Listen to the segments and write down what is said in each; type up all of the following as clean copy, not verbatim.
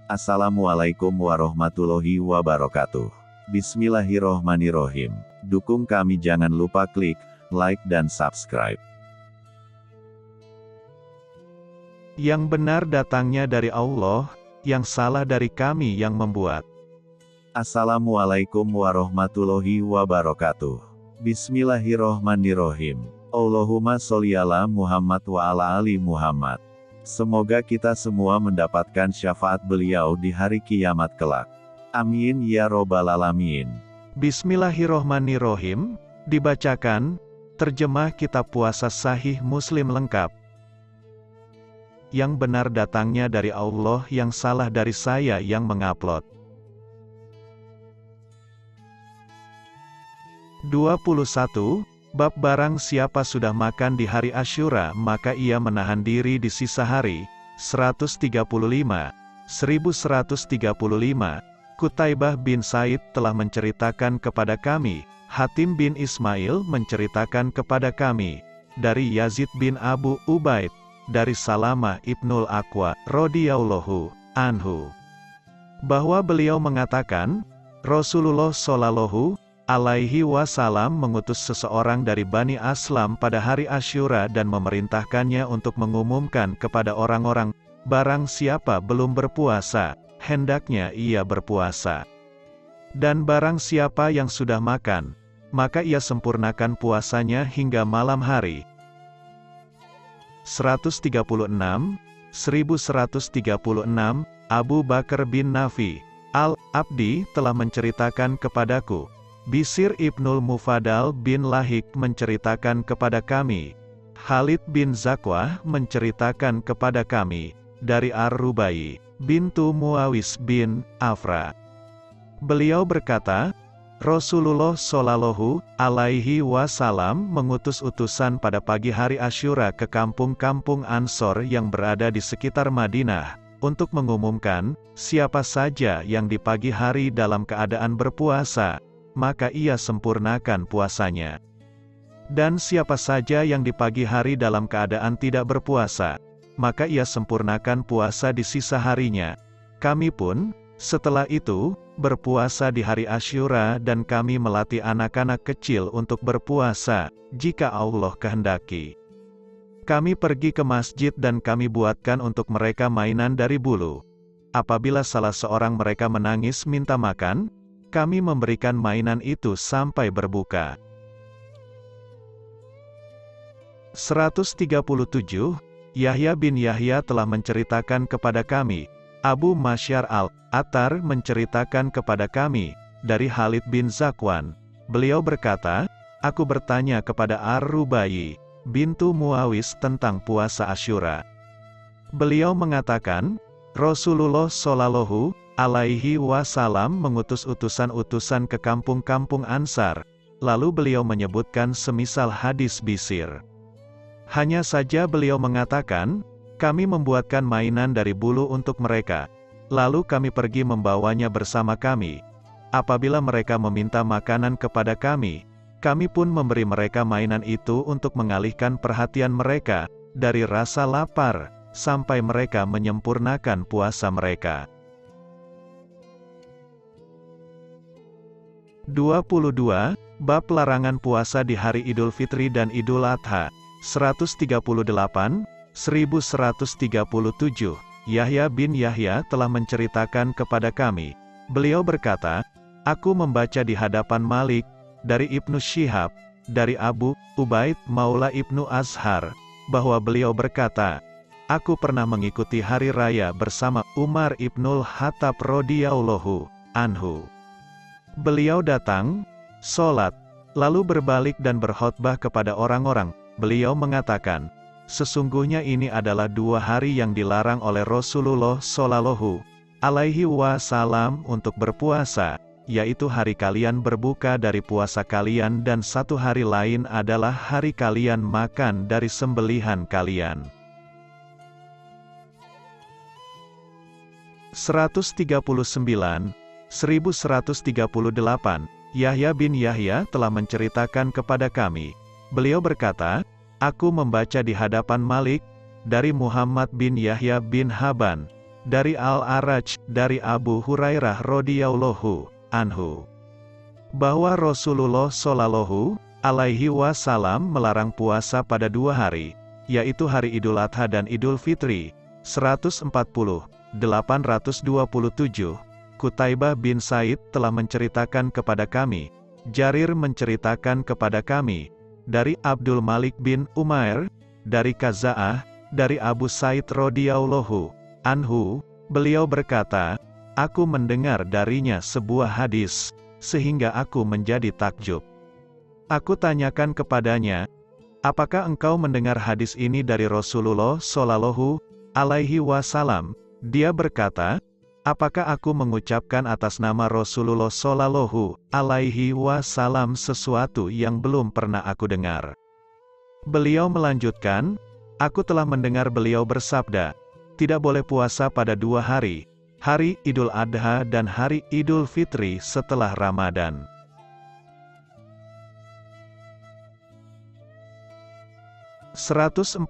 Assalamualaikum warahmatullahi wabarakatuh. Bismillahirrohmanirrohim. Dukung kami, jangan lupa klik like dan subscribe. Yang benar datangnya dari Allah, yang salah dari kami yang membuat. Assalamualaikum warahmatullahi wabarakatuh. Bismillahirrohmanirrohim. Allahumma sholli ala Muhammad wa ala ali Muhammad. Semoga kita semua mendapatkan syafaat beliau di hari kiamat kelak. Amin ya robbal alamin. Bismillahirrohmanirrohim. Dibacakan, terjemah kitab puasa Sahih Muslim lengkap. Yang benar datangnya dari Allah, yang salah dari saya yang mengupload. 21. Bab barang siapa sudah makan di hari Asyura, maka ia menahan diri di sisa hari. 135. 1135. Kutaibah bin Said telah menceritakan kepada kami, Hatim bin Ismail menceritakan kepada kami, dari Yazid bin Abu Ubaid, dari Salamah ibnul Aqwa, radhiyallahu anhu, bahwa beliau mengatakan, Rasulullah Shallallahu alaihi wasallam mengutus seseorang dari Bani Aslam pada hari Asyura dan memerintahkannya untuk mengumumkan kepada orang-orang, barang siapa belum berpuasa, hendaknya ia berpuasa. Dan barang siapa yang sudah makan, maka ia sempurnakan puasanya hingga malam hari. 136, 1136, Abu Bakar bin Nafi al-Abdi telah menceritakan kepadaku, Bisir ibnul Mufadal bin Lahik menceritakan kepada kami, Khalid bin Zakwah menceritakan kepada kami, dari Ar-Rubai bintu Muawis bin Afra. Beliau berkata, Rasulullah Shallallahu alaihi wasallam mengutus utusan pada pagi hari Asyura ke kampung-kampung Ansor yang berada di sekitar Madinah, untuk mengumumkan, siapa saja yang di pagi hari dalam keadaan berpuasa, maka ia sempurnakan puasanya. Dan siapa saja yang di pagi hari dalam keadaan tidak berpuasa, maka ia sempurnakan puasa di sisa harinya. Kami pun, setelah itu, berpuasa di hari Asyura dan kami melatih anak-anak kecil untuk berpuasa, jika Allah kehendaki. Kami pergi ke masjid dan kami buatkan untuk mereka mainan dari bulu. Apabila salah seorang mereka menangis minta makan, kami memberikan mainan itu sampai berbuka. 137. Yahya bin Yahya telah menceritakan kepada kami, Abu Masyar al-Attar menceritakan kepada kami, dari Khalid bin Zakwan. Beliau berkata, aku bertanya kepada Ar-Rubai bintu Muawis tentang puasa Asyura. Beliau mengatakan, Rasulullah Shallallahu alaihi wasallam mengutus utusan-utusan ke kampung-kampung Ansar, lalu beliau menyebutkan semisal hadis Bisir. Hanya saja beliau mengatakan, kami membuatkan mainan dari bulu untuk mereka, lalu kami pergi membawanya bersama kami. Apabila mereka meminta makanan kepada kami pun memberi mereka mainan itu untuk mengalihkan perhatian mereka dari rasa lapar, sampai mereka menyempurnakan puasa mereka. 22. Bab larangan puasa di hari Idul Fitri dan Idul Adha. 138, 1137. Yahya bin Yahya telah menceritakan kepada kami. Beliau berkata, aku membaca di hadapan Malik, dari Ibnu Syihab, dari Abu Ubaid Maula Ibnu Azhar, bahwa beliau berkata, aku pernah mengikuti hari raya bersama Umar ibnul Khattab radhiyallahu anhu. Beliau datang, sholat, lalu berbalik dan berkhotbah kepada orang-orang. Beliau mengatakan, sesungguhnya ini adalah dua hari yang dilarang oleh Rasulullah Shallallahu alaihi wasallam untuk berpuasa, yaitu hari kalian berbuka dari puasa kalian dan satu hari lain adalah hari kalian makan dari sembelihan kalian. 139, 1138, Yahya bin Yahya telah menceritakan kepada kami. Beliau berkata, aku membaca di hadapan Malik, dari Muhammad bin Yahya bin Haban, dari Al-A'raj, dari Abu Hurairah radhiyallahu anhu, bahwa Rasulullah shallallahu alaihi wasallam melarang puasa pada 2 hari, yaitu hari Idul Adha dan Idul Fitri. 140, 827, Qutaibah bin Said telah menceritakan kepada kami, Jarir menceritakan kepada kami, dari Abdul Malik bin Umair, dari Kaza'ah, dari Abu Said radhiyallahu anhu, beliau berkata, aku mendengar darinya sebuah hadis, sehingga aku menjadi takjub. Aku tanyakan kepadanya, apakah engkau mendengar hadis ini dari Rasulullah shallallahu alaihi wasallam? Dia berkata, apakah aku mengucapkan atas nama Rasulullah shallallahu alaihi wasallam sesuatu yang belum pernah aku dengar? Beliau melanjutkan, aku telah mendengar beliau bersabda, tidak boleh puasa pada 2 hari, hari Idul Adha dan hari Idul Fitri setelah Ramadan. (141)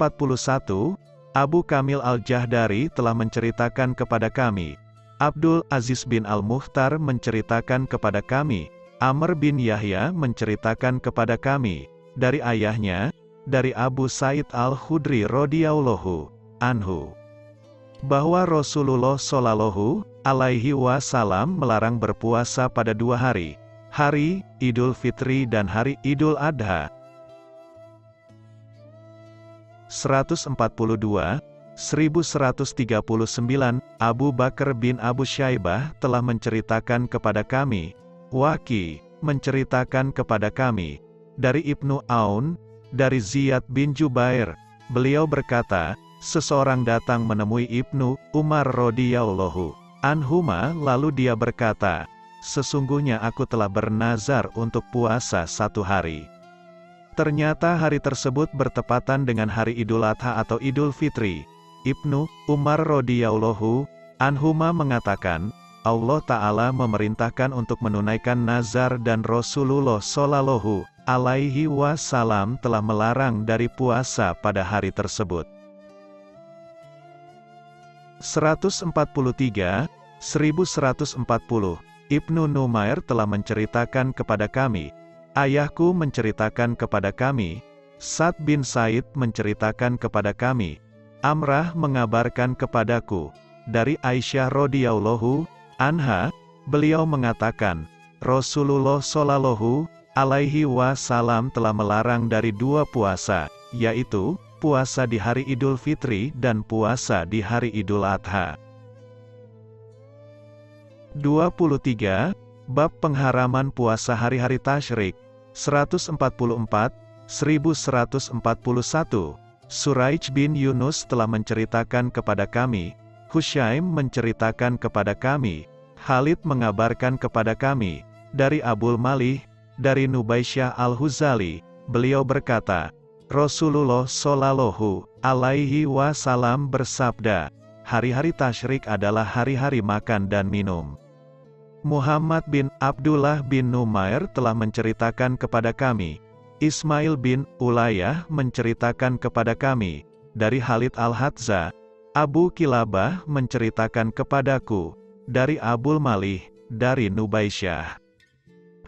Abu Kamil Al-Jahdari telah menceritakan kepada kami, Abdul Aziz bin Al-Mukhtar menceritakan kepada kami, Amr bin Yahya menceritakan kepada kami, dari ayahnya, dari Abu Sa'id Al-Khudri radhiyallahu anhu, bahwa Rasulullah shallallahu alaihi wasallam melarang berpuasa pada 2 hari, hari Idul Fitri dan hari Idul Adha. 142, 1139, Abu Bakar bin Abu Syaibah telah menceritakan kepada kami, Waki menceritakan kepada kami, dari Ibnu Aun, dari Ziyad bin Jubair, beliau berkata, seseorang datang menemui Ibnu Umar radhiyallahu anhuma, lalu dia berkata, sesungguhnya aku telah bernazar untuk puasa 1 hari. Ternyata hari tersebut bertepatan dengan hari Idul Adha atau Idul Fitri. Ibnu Umar radhiyallahu anhuma mengatakan, Allah Ta'ala memerintahkan untuk menunaikan nazar dan Rasulullah shallallahu alaihi wasallam telah melarang dari puasa pada hari tersebut. 143, 1140, Ibnu Numair telah menceritakan kepada kami, ayahku menceritakan kepada kami, Sa'd bin Said menceritakan kepada kami, Amrah mengabarkan kepadaku, dari Aisyah radhiyallahu anha, beliau mengatakan, Rasulullah shallallahu alaihi wasallam telah melarang dari 2 puasa, yaitu, puasa di hari Idul Fitri dan puasa di hari Idul Adha. 23. Bab pengharaman puasa hari-hari tasyrik. 144, 1141, Suraij bin Yunus telah menceritakan kepada kami, Husyaim menceritakan kepada kami, Khalid mengabarkan kepada kami, dari Abul Malih, dari Nubaisyah Al-Huzali, beliau berkata, Rasulullah shallallahu alaihi wasallam bersabda, hari-hari tasyrik adalah hari-hari makan dan minum. Muhammad bin Abdullah bin Numair telah menceritakan kepada kami, Ismail bin Ulayah menceritakan kepada kami, dari Khalid Al-Hadza, Abu Kilabah menceritakan kepadaku, dari Abul Malih, dari Nubaisyah.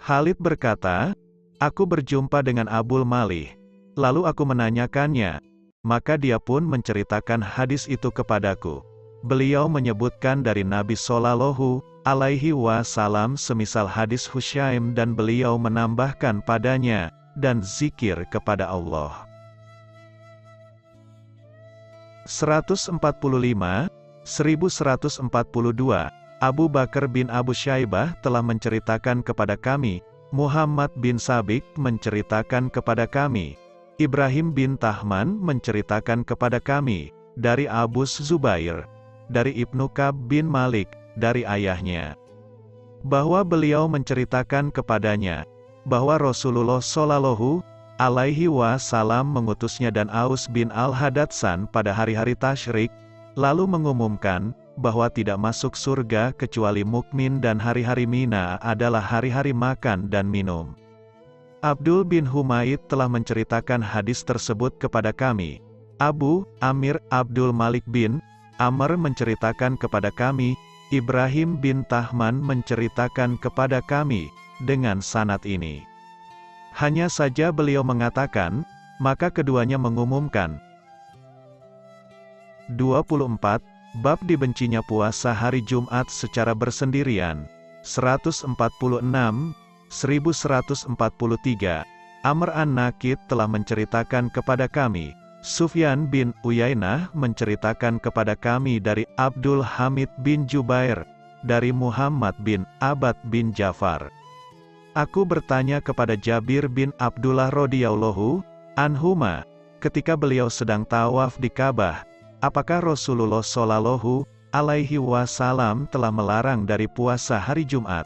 Khalid berkata, aku berjumpa dengan Abul Malih, lalu aku menanyakannya, maka dia pun menceritakan hadis itu kepadaku. Beliau menyebutkan dari Nabi Shallallahu alaihi wasallam semisal hadis Husyaim dan beliau menambahkan padanya, dan zikir kepada Allah. 145, 1142, Abu Bakar bin Abu Syaibah telah menceritakan kepada kami, Muhammad bin Sabik menceritakan kepada kami, Ibrahim bin Tahman menceritakan kepada kami, dari Abu Zubair, dari Ibnu Ka'b bin Malik, dari ayahnya, bahwa beliau menceritakan kepadanya, bahwa Rasulullah shallallahu alaihi wasallam mengutusnya dan Aus bin Al-Hadatsan pada hari-hari tasyrik, lalu mengumumkan, bahwa tidak masuk surga kecuali mukmin dan hari-hari Mina adalah hari-hari makan dan minum. Abdul bin Humaid telah menceritakan hadis tersebut kepada kami. Abu Amir Abdul Malik bin Amr menceritakan kepada kami, Ibrahim bin Tahman menceritakan kepada kami, dengan sanad ini. Hanya saja beliau mengatakan, maka keduanya mengumumkan. 24. Bab dibencinya puasa hari Jumat secara bersendirian. 146, 1143. Amr an-Nakid telah menceritakan kepada kami, Sufyan bin Uyainah menceritakan kepada kami dari Abdul Hamid bin Jubair, dari Muhammad bin Abad bin Ja'far. Aku bertanya kepada Jabir bin Abdullah radhiyallahu anhuma, ketika beliau sedang tawaf di Ka'bah, apakah Rasulullah shallallahu alaihi wasallam telah melarang dari puasa hari Jumat?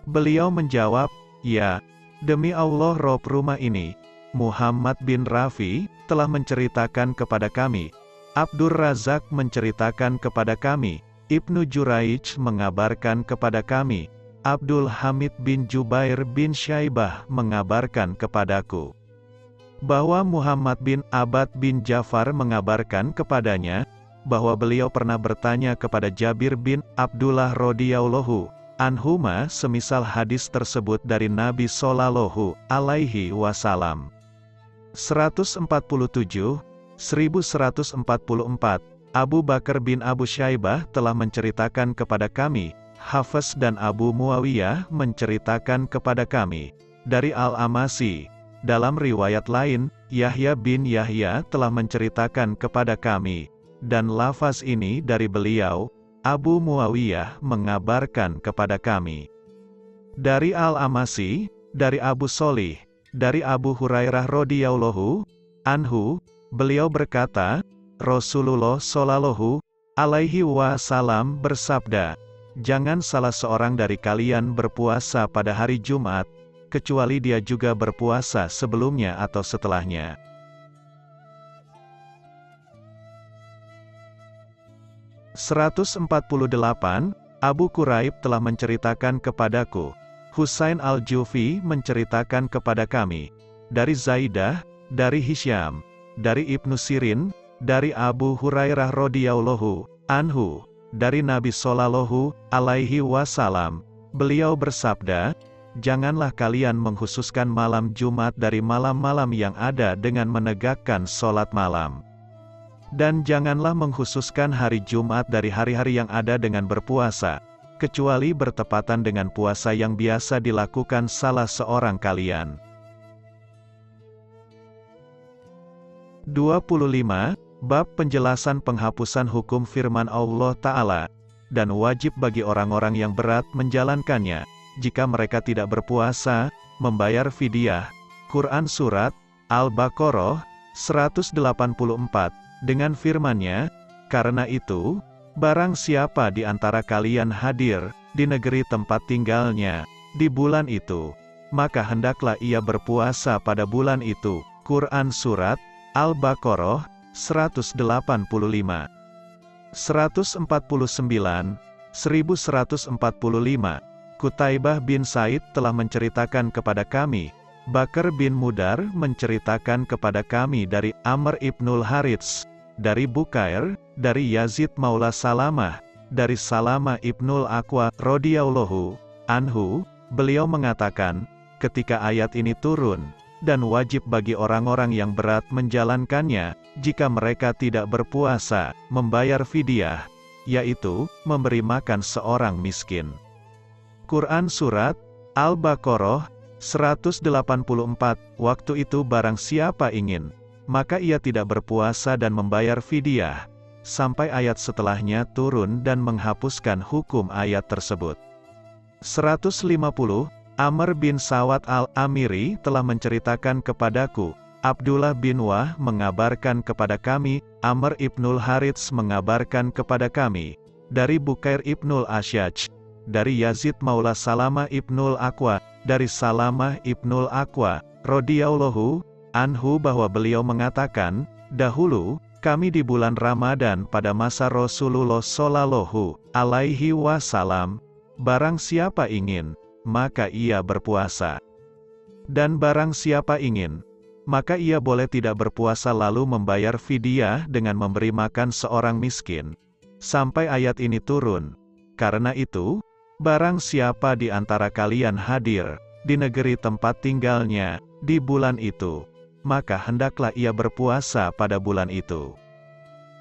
Beliau menjawab, ya, demi Allah Rob rumah ini, Muhammad bin Rafi, telah menceritakan kepada kami. Abdur Razak menceritakan kepada kami. Ibnu Juraij mengabarkan kepada kami. Abdul Hamid bin Jubair bin Syaibah mengabarkan kepadaku, bahwa Muhammad bin Abad bin Ja'far mengabarkan kepadanya, bahwa beliau pernah bertanya kepada Jabir bin Abdullah radhiyallahu anhuma semisal hadis tersebut dari Nabi Shallallahu alaihi wasallam. 147, 1144. Abu Bakar bin Abu Syaibah telah menceritakan kepada kami, Hafs dan Abu Muawiyah menceritakan kepada kami, dari Al-Amasi. Dalam riwayat lain, Yahya bin Yahya telah menceritakan kepada kami, dan lafaz ini dari beliau, Abu Muawiyah mengabarkan kepada kami. Dari Al-Amasi, dari Abu Sholih, dari Abu Hurairah radhiyallahu anhu, beliau berkata, Rasulullah shallallahu alaihi wasallam bersabda, jangan salah seorang dari kalian berpuasa pada hari Jumat, kecuali dia juga berpuasa sebelumnya atau setelahnya. (148) Abu Quraib telah menceritakan kepadaku, Husain al-Jufi menceritakan kepada kami, dari Zaidah, dari Hisyam, dari Ibnu Sirin, dari Abu Hurairah radhiyallahu anhu, dari Nabi Shallallahu alaihi wasallam, beliau bersabda, janganlah kalian menghususkan malam Jumat dari malam-malam yang ada dengan menegakkan sholat malam. Dan janganlah menghususkan hari Jumat dari hari-hari yang ada dengan berpuasa, kecuali bertepatan dengan puasa yang biasa dilakukan salah seorang kalian. 25. Bab penjelasan penghapusan hukum firman Allah Ta'ala, dan wajib bagi orang-orang yang berat menjalankannya, jika mereka tidak berpuasa, membayar fidyah. Quran Surat Al-Baqarah 184, dengan firman-Nya, karena itu, barang siapa di antara kalian hadir di negeri tempat tinggalnya di bulan itu, maka hendaklah ia berpuasa pada bulan itu. Quran Surat Al-Baqarah 185. 149, 1145. Qutaibah bin Said telah menceritakan kepada kami, Bakar bin Mudar menceritakan kepada kami dari Amr ibnul Harits, dari Bukair, dari Yazid maula Salamah, dari Salamah ibnul Aqwa radhiyallahu anhu, beliau mengatakan, ketika ayat ini turun, dan wajib bagi orang-orang yang berat menjalankannya, jika mereka tidak berpuasa, membayar fidyah, yaitu, memberi makan seorang miskin. Quran Surat Al-Baqarah 184, waktu itu barang siapa ingin, maka ia tidak berpuasa dan membayar fidyah, sampai ayat setelahnya turun dan menghapuskan hukum ayat tersebut. 150, Amr bin Sawad al-Amiri telah menceritakan kepadaku, Abdullah bin Wah mengabarkan kepada kami, Amr ibnul Harits mengabarkan kepada kami, dari Bukair ibnul Asyaj, dari Yazid maula Salamah ibnul Aqwa, dari Salamah ibnul Aqwa, radhiyallahu anhu, bahwa beliau mengatakan, dahulu, kami di bulan Ramadan pada masa Rasulullah Shallallahu alaihi wasallam, barang siapa ingin, maka ia berpuasa. Dan barang siapa ingin, maka ia boleh tidak berpuasa lalu membayar fidyah dengan memberi makan seorang miskin. Sampai ayat ini turun. Karena itu, barang siapa di antara kalian hadir di negeri tempat tinggalnya di bulan itu, maka hendaklah ia berpuasa pada bulan itu.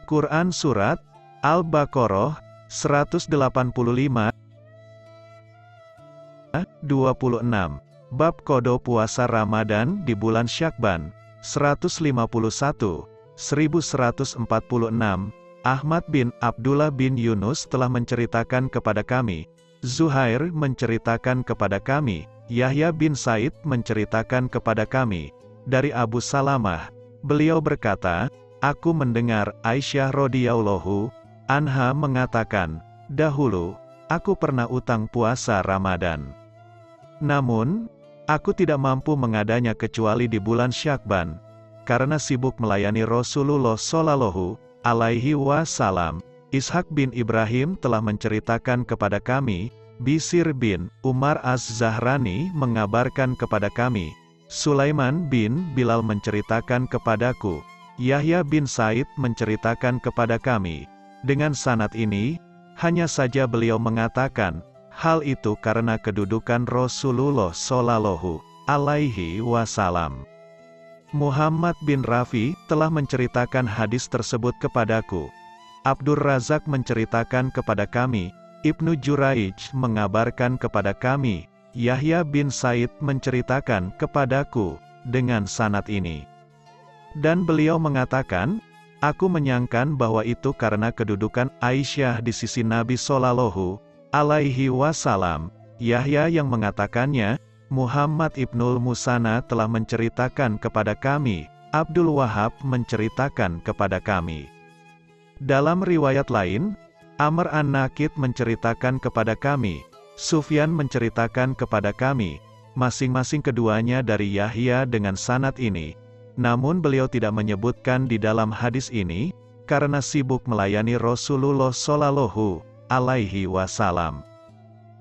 Quran Surat Al-Baqarah 185 26. Bab Qada puasa Ramadan di bulan Syakban 151 1146. Ahmad bin Abdullah bin Yunus telah menceritakan kepada kami, Zuhair menceritakan kepada kami, Yahya bin Said menceritakan kepada kami, dari Abu Salamah, beliau berkata, aku mendengar Aisyah radhiyallahu anha mengatakan, dahulu, aku pernah utang puasa Ramadan. Namun, aku tidak mampu mengadanya kecuali di bulan Syakban, karena sibuk melayani Rasulullah Shallallahu Alaihi Wasallam. Ishak bin Ibrahim telah menceritakan kepada kami, Bisir bin Umar Az-Zahrani mengabarkan kepada kami, Sulaiman bin Bilal menceritakan kepadaku, Yahya bin Said menceritakan kepada kami. Dengan sanad ini, hanya saja beliau mengatakan, hal itu karena kedudukan Rasulullah Shallallahu Alaihi Wasallam. Muhammad bin Rafi telah menceritakan hadis tersebut kepadaku. Abdur Razak menceritakan kepada kami, Ibnu Juraij mengabarkan kepada kami, Yahya bin Said menceritakan kepadaku, dengan sanad ini. Dan beliau mengatakan, aku menyangkan bahwa itu karena kedudukan Aisyah di sisi Nabi Shallallahu Alaihi Wasallam. Yahya yang mengatakannya, Muhammad ibnul Musana telah menceritakan kepada kami, Abdul Wahab menceritakan kepada kami. Dalam riwayat lain, Amr an-Nakid menceritakan kepada kami, Sufyan menceritakan kepada kami, masing-masing keduanya dari Yahya dengan sanad ini. Namun beliau tidak menyebutkan di dalam hadis ini, karena sibuk melayani Rasulullah Shallallahu Alaihi Wasallam.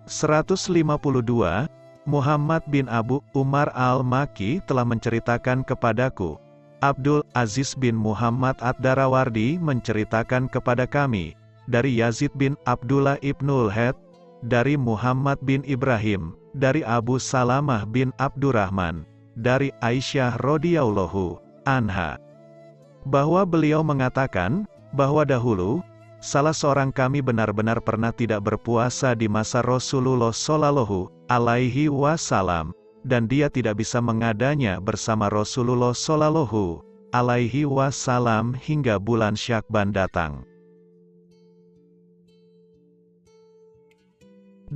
152. Muhammad bin Abu Umar al-Maki telah menceritakan kepadaku, Abdul Aziz bin Muhammad ad-Darawardi menceritakan kepada kami, dari Yazid bin Abdullah ibnul Had, dari Muhammad bin Ibrahim, dari Abu Salamah bin Abdurrahman, dari Aisyah radhiyallahu anha, bahwa beliau mengatakan, bahwa dahulu, salah seorang kami benar-benar pernah tidak berpuasa di masa Rasulullah Shallallahu Alaihi Wasallam, dan dia tidak bisa mengadanya bersama Rasulullah Shallallahu Alaihi Wasallam hingga bulan Syakban datang.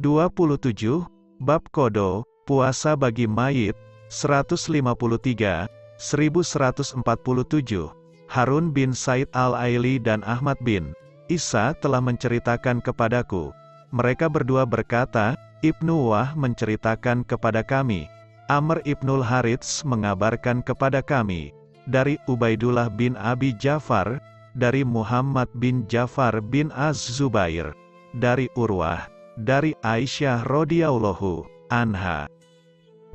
27. Bab Qada, puasa bagi mayit, 153, 1147. Harun bin Said al-Aili dan Ahmad bin Isa telah menceritakan kepadaku. Mereka berdua berkata, Ibnu Wah menceritakan kepada kami, Amr ibnul Harits mengabarkan kepada kami, dari Ubaidullah bin Abi Ja'far, dari Muhammad bin Ja'far bin Az-Zubair, dari Urwah, dari Aisyah radhiyallahu anha,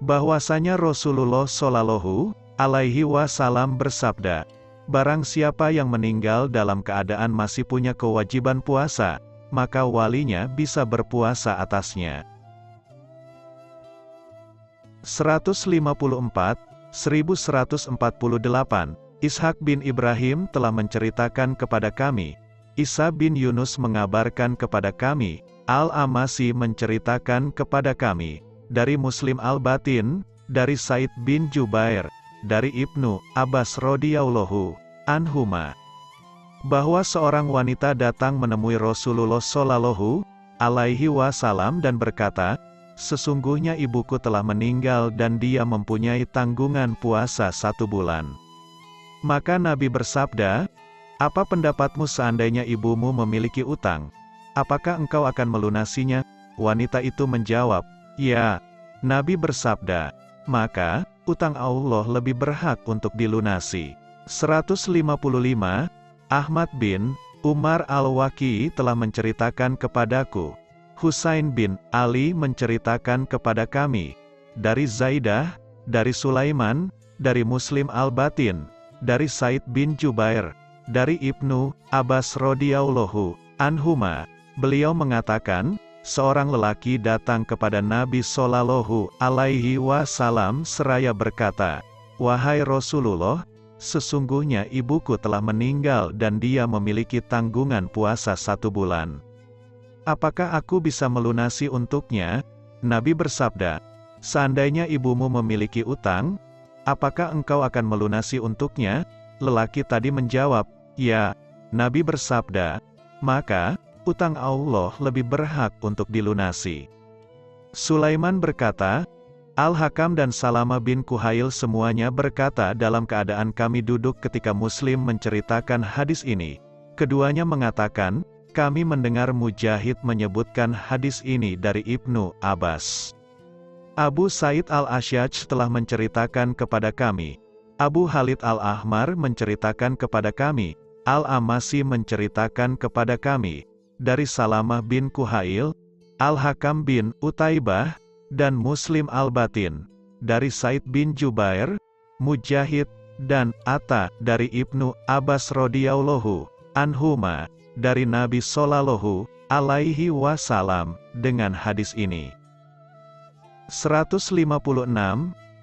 bahwasanya Rasulullah Shallallahu Alaihi Wasallam bersabda, barang siapa yang meninggal dalam keadaan masih punya kewajiban puasa, maka walinya bisa berpuasa atasnya. 154, 1148. Ishak bin Ibrahim telah menceritakan kepada kami, Isa bin Yunus mengabarkan kepada kami, Al-Amasi menceritakan kepada kami, dari Muslim al-Batin, dari Said bin Jubair, dari Ibnu Abbas radhiyallahu anhuma, bahwa seorang wanita datang menemui Rasulullah Shallallahu Alaihi Wasallam dan berkata, sesungguhnya ibuku telah meninggal dan dia mempunyai tanggungan puasa 1 bulan. Maka Nabi bersabda, apa pendapatmu seandainya ibumu memiliki utang? Apakah engkau akan melunasinya? Wanita itu menjawab, ya. Nabi bersabda, maka, utang Allah lebih berhak untuk dilunasi. 155. Ahmad bin Umar al-Waqi telah menceritakan kepadaku, Husain bin Ali menceritakan kepada kami, dari Zaidah, dari Sulaiman, dari Muslim Al-Batin, dari Said bin Jubair, dari Ibnu Abbas radhiyallahu anhuma, beliau mengatakan, seorang lelaki datang kepada Nabi Shallallahu alaihi wasallam seraya berkata, "Wahai Rasulullah, sesungguhnya ibuku telah meninggal dan dia memiliki tanggungan puasa 1 bulan. Apakah aku bisa melunasi untuknya?" Nabi bersabda, "Seandainya ibumu memiliki utang, apakah engkau akan melunasi untuknya?" Lelaki tadi menjawab, "Ya." Nabi bersabda, "Maka, utang Allah lebih berhak untuk dilunasi." Sulaiman berkata, Al-Hakam dan Salama bin Kuhail semuanya berkata dalam keadaan kami duduk ketika Muslim menceritakan hadis ini. Keduanya mengatakan, kami mendengar Mujahid menyebutkan hadis ini dari Ibnu Abbas. Abu Said Al-Asyaj telah menceritakan kepada kami. Abu Khalid Al-Ahmar menceritakan kepada kami. Al-Amasi menceritakan kepada kami. Dari Salamah bin Kuhail, Al-Hakam bin Utaibah, dan Muslim Al-Batin. Dari Said bin Jubair, Mujahid, dan Atta dari Ibnu Abbas radhiyallahu anhuma, dari Nabi Shallallahu alaihi wasallam, dengan hadis ini. 156,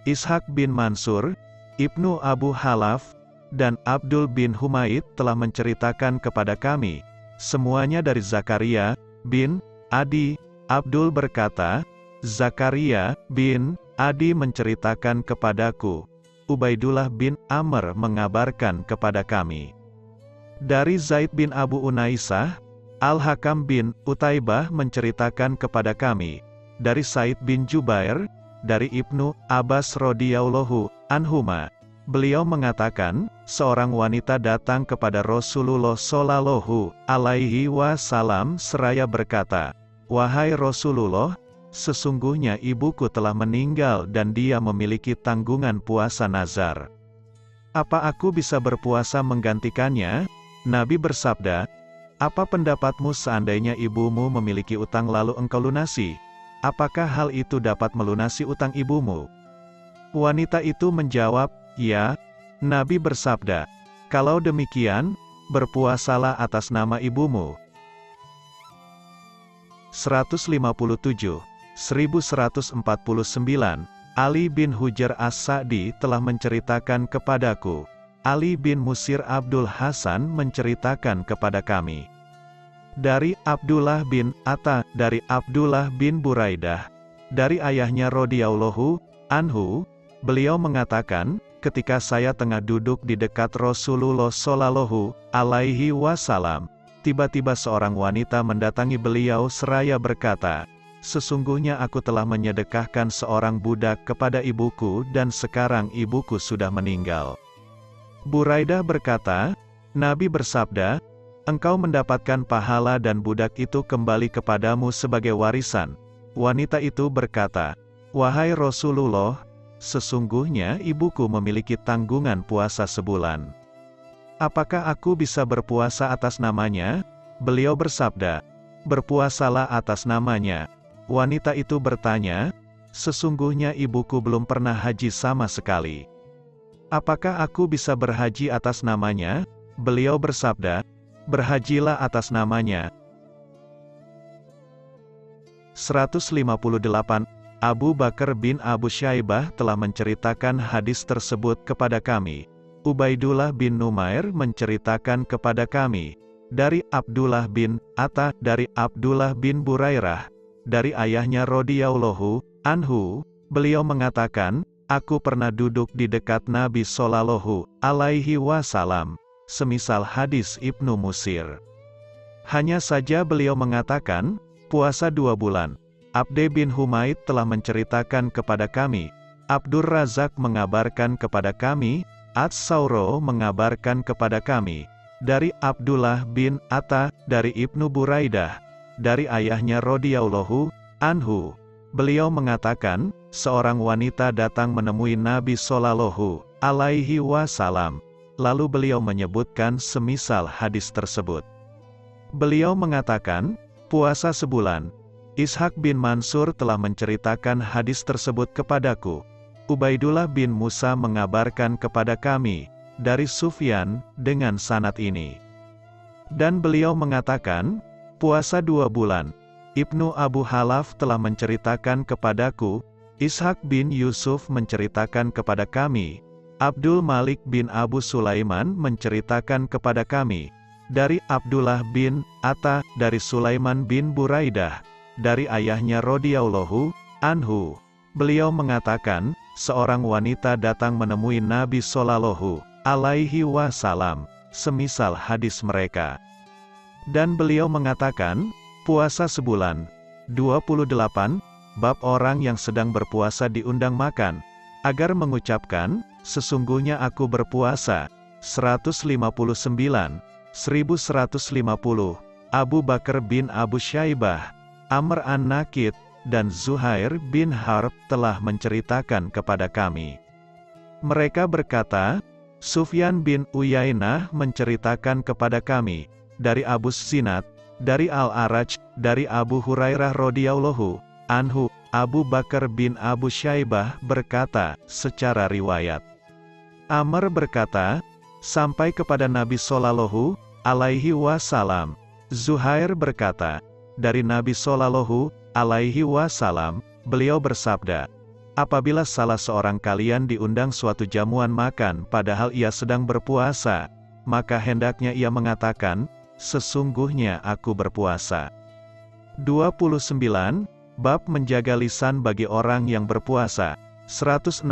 Ishaq bin Mansur, Ibnu Abu Halaf, dan Abdul bin Humaid telah menceritakan kepada kami, semuanya dari Zakaria bin Adi. Abdul berkata, Zakaria bin Adi menceritakan kepadaku, Ubaidullah bin Amr mengabarkan kepada kami. Dari Zaid bin Abu Unaisah, Al-Hakam bin Utaibah menceritakan kepada kami. Dari Said bin Jubair, dari Ibnu Abbas radhiyallahu anhuma, beliau mengatakan, seorang wanita datang kepada Rasulullah Shallallahu alaihi wasallam seraya berkata, "Wahai Rasulullah, sesungguhnya ibuku telah meninggal dan dia memiliki tanggungan puasa nazar. Apa aku bisa berpuasa menggantikannya?" Nabi bersabda, "Apa pendapatmu seandainya ibumu memiliki utang lalu engkau lunasi? Apakah hal itu dapat melunasi utang ibumu?" Wanita itu menjawab, "Ya." Nabi bersabda, "Kalau demikian, berpuasalah atas nama ibumu." 157, 1149, Ali bin Hujar As-Sa'di telah menceritakan kepadaku. Ali bin Musir Abdul Hasan menceritakan kepada kami. Dari Abdullah bin Atta, dari Abdullah bin Buraidah, dari ayahnya radhiyallahu anhu, beliau mengatakan, ketika saya tengah duduk di dekat Rasulullah Shallallahu alaihi wasallam, tiba-tiba seorang wanita mendatangi beliau seraya berkata, "Sesungguhnya aku telah menyedekahkan seorang budak kepada ibuku dan sekarang ibuku sudah meninggal." Buraidah berkata, Nabi bersabda, "Engkau mendapatkan pahala dan budak itu kembali kepadamu sebagai warisan." Wanita itu berkata, "Wahai Rasulullah, sesungguhnya ibuku memiliki tanggungan puasa sebulan. Apakah aku bisa berpuasa atas namanya?" Beliau bersabda, "Berpuasalah atas namanya." Wanita itu bertanya, "Sesungguhnya ibuku belum pernah haji sama sekali. Apakah aku bisa berhaji atas namanya?" Beliau bersabda, "Berhajilah atas namanya." 158, Abu Bakar bin Abu Syaibah telah menceritakan hadis tersebut kepada kami. Ubaidullah bin Numair menceritakan kepada kami. Dari Abdullah bin Atta, dari Abdullah bin Burairah, dari ayahnya radhiyallahu anhu, beliau mengatakan, "Aku pernah duduk di dekat Nabi Shallallahu alaihi wasallam," semisal hadis Ibnu Musir. Hanya saja beliau mengatakan, puasa 2 bulan. Abde bin Humaid telah menceritakan kepada kami. Abdur Razak mengabarkan kepada kami. Ats-Sauro mengabarkan kepada kami. Dari Abdullah bin Atta, dari Ibnu Buraidah, dari ayahnya radhiyallahu anhu, beliau mengatakan, seorang wanita datang menemui Nabi Shallallahu alaihi wasallam. Lalu beliau menyebutkan semisal hadis tersebut. Beliau mengatakan, puasa sebulan. Ishaq bin Mansur telah menceritakan hadis tersebut kepadaku. Ubaidullah bin Musa mengabarkan kepada kami, dari Sufyan, dengan sanad ini. Dan beliau mengatakan, puasa 2 bulan. Ibnu Abu Halaf telah menceritakan kepadaku, Ishak bin Yusuf menceritakan kepada kami, Abdul Malik bin Abu Sulaiman menceritakan kepada kami, dari Abdullah bin Atta, dari Sulaiman bin Buraidah, dari ayahnya radhiyallahu anhu. Beliau mengatakan, seorang wanita datang menemui Nabi Shallallahu alaihi wasallam, semisal hadis mereka. Dan beliau mengatakan, puasa sebulan. 28, bab orang yang sedang berpuasa diundang makan, agar mengucapkan, sesungguhnya aku berpuasa. 159, 1150, Abu Bakar bin Abu Syaibah, Amr an-Nakid, dan Zuhair bin Harb telah menceritakan kepada kami. Mereka berkata, Sufyan bin Uyainah menceritakan kepada kami, dari Abu Zinad, dari Al-Araj, dari Abu Hurairah radhiyallahu anhu. Abu Bakar bin Abu Syaibah berkata, secara riwayat. Amr berkata, sampai kepada Nabi Shallallahu alaihi wasallam. Zuhair berkata, dari Nabi Shallallahu alaihi wasallam, beliau bersabda, apabila salah seorang kalian diundang suatu jamuan makan padahal ia sedang berpuasa, maka hendaknya ia mengatakan, sesungguhnya aku berpuasa. 29, bab menjaga lisan bagi orang yang berpuasa. 160,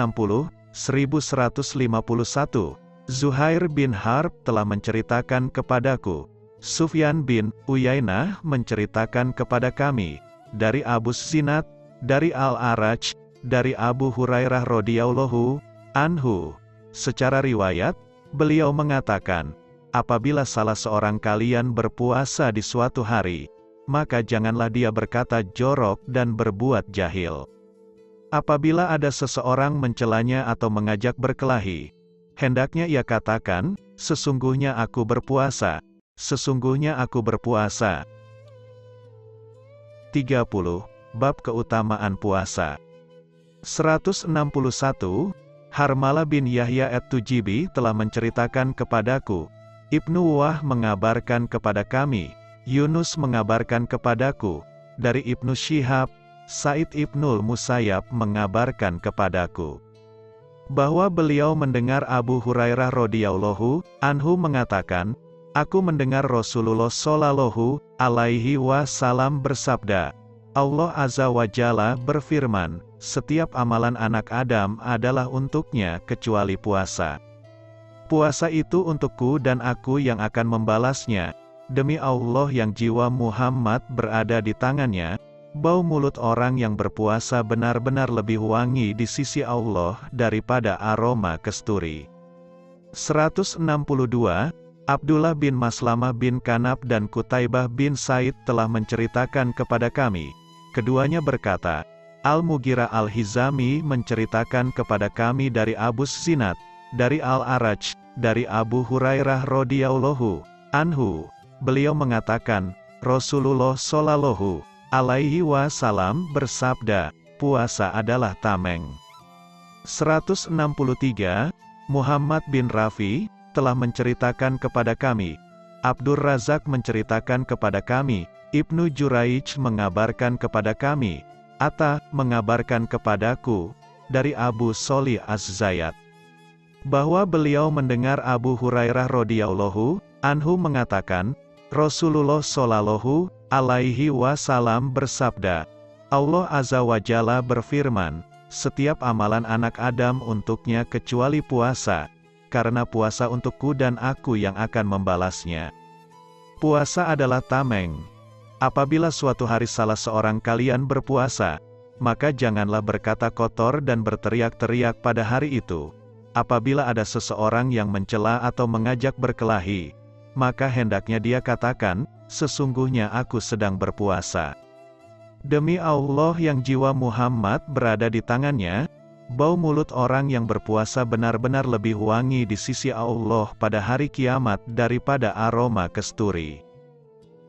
1151, Zuhair bin Harb telah menceritakan kepadaku, Sufyan bin Uyainah menceritakan kepada kami, dari Abu Zinad, dari Al-Araj, dari Abu Hurairah radhiyallahu anhu. Secara riwayat, beliau mengatakan, apabila salah seorang kalian berpuasa di suatu hari, maka janganlah dia berkata jorok dan berbuat jahil. Apabila ada seseorang mencelanya atau mengajak berkelahi, hendaknya ia katakan, sesungguhnya aku berpuasa. Sesungguhnya aku berpuasa. 30, bab keutamaan puasa. 161, Harmalah bin Yahya at-Tujibi telah menceritakan kepadaku, Ibnu Wah mengabarkan kepada kami, Yunus mengabarkan kepadaku, dari Ibnu Syihab, Said Ibnul Musayyab mengabarkan kepadaku, bahwa beliau mendengar Abu Hurairah radhiyallahu anhu mengatakan, aku mendengar Rasulullah Shallallahu alaihi wasallam bersabda, Allah Azza wa Jalla berfirman, setiap amalan anak Adam adalah untuknya kecuali puasa. Puasa itu untukku dan aku yang akan membalasnya. Demi Allah yang jiwa Muhammad berada di tangannya, bau mulut orang yang berpuasa benar-benar lebih wangi di sisi Allah daripada aroma kesturi. 162, Abdullah bin Maslamah bin Kanab dan Kutaibah bin Said telah menceritakan kepada kami. Keduanya berkata, Al-Mughirah Al-Hizami menceritakan kepada kami dari Abu Zinad, dari Al-Araj, dari Abu Hurairah radhiyallahu anhu. Beliau mengatakan, Rasulullah Shallallahu alaihi wasallam bersabda, puasa adalah tameng. 163, Muhammad bin Rafi telah menceritakan kepada kami, Abdur Razak menceritakan kepada kami, Ibnu Juraij mengabarkan kepada kami, Atta mengabarkan kepadaku, dari Abu Sholih Az-Zayat, bahwa beliau mendengar Abu Hurairah radhiyallahu anhu mengatakan, Rasulullah Shallallahu alaihi wasallam bersabda, Allah Azza wa Jalla berfirman, setiap amalan anak Adam untuknya kecuali puasa, karena puasa untukku dan aku yang akan membalasnya. Puasa adalah tameng. Apabila suatu hari salah seorang kalian berpuasa, maka janganlah berkata kotor dan berteriak-teriak pada hari itu. Apabila ada seseorang yang mencela atau mengajak berkelahi, maka hendaknya dia katakan, sesungguhnya aku sedang berpuasa. Demi Allah yang jiwa Muhammad berada di tangannya, bau mulut orang yang berpuasa benar-benar lebih wangi di sisi Allah pada hari kiamat daripada aroma kesturi.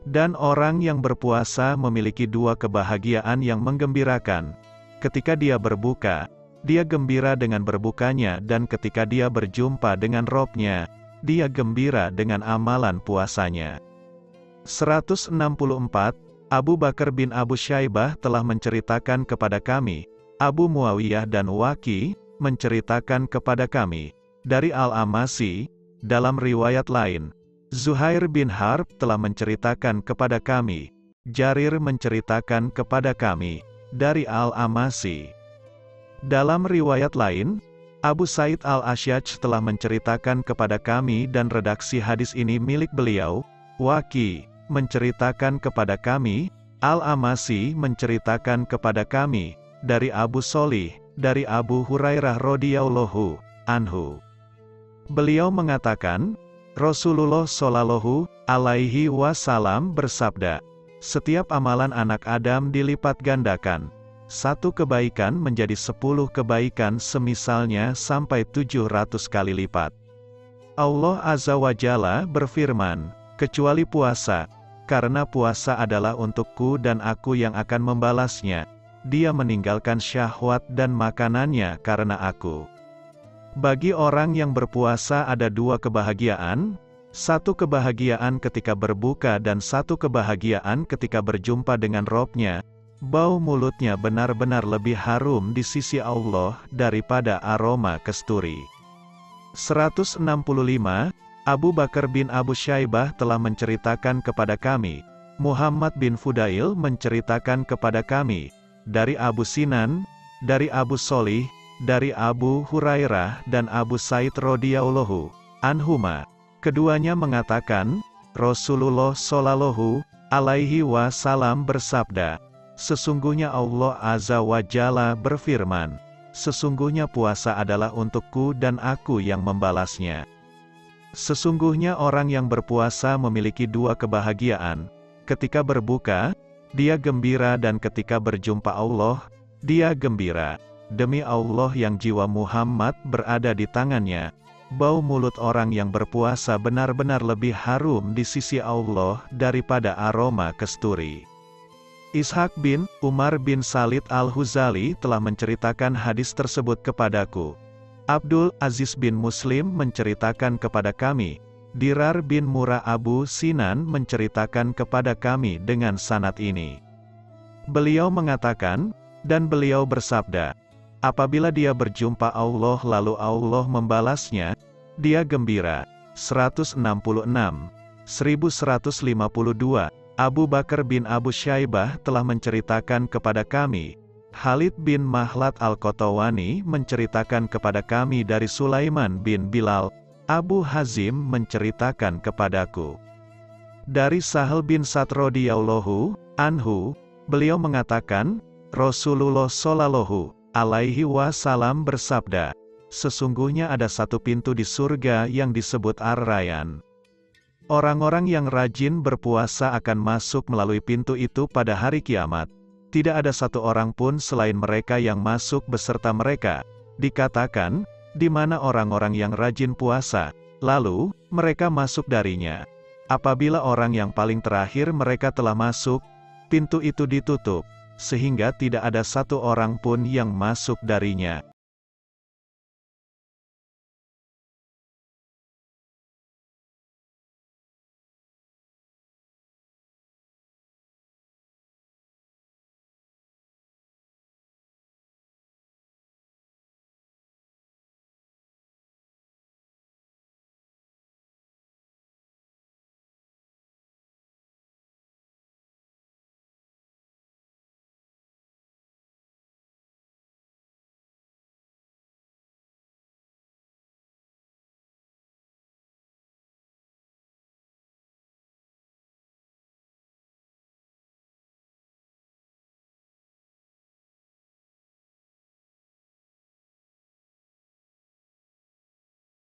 Dan orang yang berpuasa memiliki dua kebahagiaan yang menggembirakan. Ketika dia berbuka, dia gembira dengan berbukanya, dan ketika dia berjumpa dengan Robnya, dia gembira dengan amalan puasanya. 164, Abu Bakar bin Abu Syaibah telah menceritakan kepada kami, Abu Muawiyah dan Waqi menceritakan kepada kami, dari Al-Amasi, dalam riwayat lain, Zuhair bin Harb telah menceritakan kepada kami, Jarir menceritakan kepada kami, dari Al-Amasi. Dalam riwayat lain, Abu Said Al-Asyaj telah menceritakan kepada kami dan redaksi hadis ini milik beliau, Waqi menceritakan kepada kami, Al-Amasi menceritakan kepada kami, dari Abu Sholih, dari Abu Hurairah radhiyallahu anhu. Beliau mengatakan, Rasulullah shallallahu alaihi wasallam bersabda, setiap amalan anak Adam dilipat gandakan. Satu kebaikan menjadi 10 kebaikan semisalnya sampai 700 kali lipat. Allah Azza wa Jalla berfirman, kecuali puasa, karena puasa adalah untukku dan aku yang akan membalasnya. Dia meninggalkan syahwat dan makanannya karena aku. Bagi orang yang berpuasa ada 2 kebahagiaan, satu kebahagiaan ketika berbuka dan satu kebahagiaan ketika berjumpa dengan Robnya. Bau mulutnya benar-benar lebih harum di sisi Allah daripada aroma kasturi. 165, Abu Bakar bin Abu Syaibah telah menceritakan kepada kami, Muhammad bin Fudail menceritakan kepada kami, dari Abu Sinan, dari Abu Sholih, dari Abu Hurairah dan Abu Said radhiyallahu anhuma. Keduanya mengatakan, Rasulullah shallallahu alaihi wasallam bersabda, sesungguhnya Allah Azza wa Jalla berfirman, sesungguhnya puasa adalah untukku dan aku yang membalasnya. Sesungguhnya orang yang berpuasa memiliki 2 kebahagiaan, ketika berbuka, dia gembira dan ketika berjumpa Allah, dia gembira. Demi Allah yang jiwa Muhammad berada di tangannya, bau mulut orang yang berpuasa benar-benar lebih harum di sisi Allah daripada aroma kasturi. Ishaq bin Umar bin Salid Al-Huzali telah menceritakan hadis tersebut kepadaku. Abdul Aziz bin Muslim menceritakan kepada kami. Dirar bin Murrah Abu Sinan menceritakan kepada kami dengan sanad ini. Beliau mengatakan, dan beliau bersabda, apabila dia berjumpa Allah lalu Allah membalasnya, dia gembira. 166, 1152, Abu Bakar bin Abu Syaibah telah menceritakan kepada kami, Khalid bin Mahlad Al-Qotawani menceritakan kepada kami dari Sulaiman bin Bilal, Abu Hazim menceritakan kepadaku. Dari Sahal bin Sa'd radhiyallahu anhu, beliau mengatakan, Rasulullah shallallahu alaihi wasallam bersabda, sesungguhnya ada satu pintu di surga yang disebut Ar-Rayyan. Orang-orang yang rajin berpuasa akan masuk melalui pintu itu pada hari kiamat. Tidak ada satu orang pun selain mereka yang masuk beserta mereka. Dikatakan, di mana orang-orang yang rajin puasa, lalu, mereka masuk darinya. Apabila orang yang paling terakhir mereka telah masuk, pintu itu ditutup, sehingga tidak ada satu orang pun yang masuk darinya.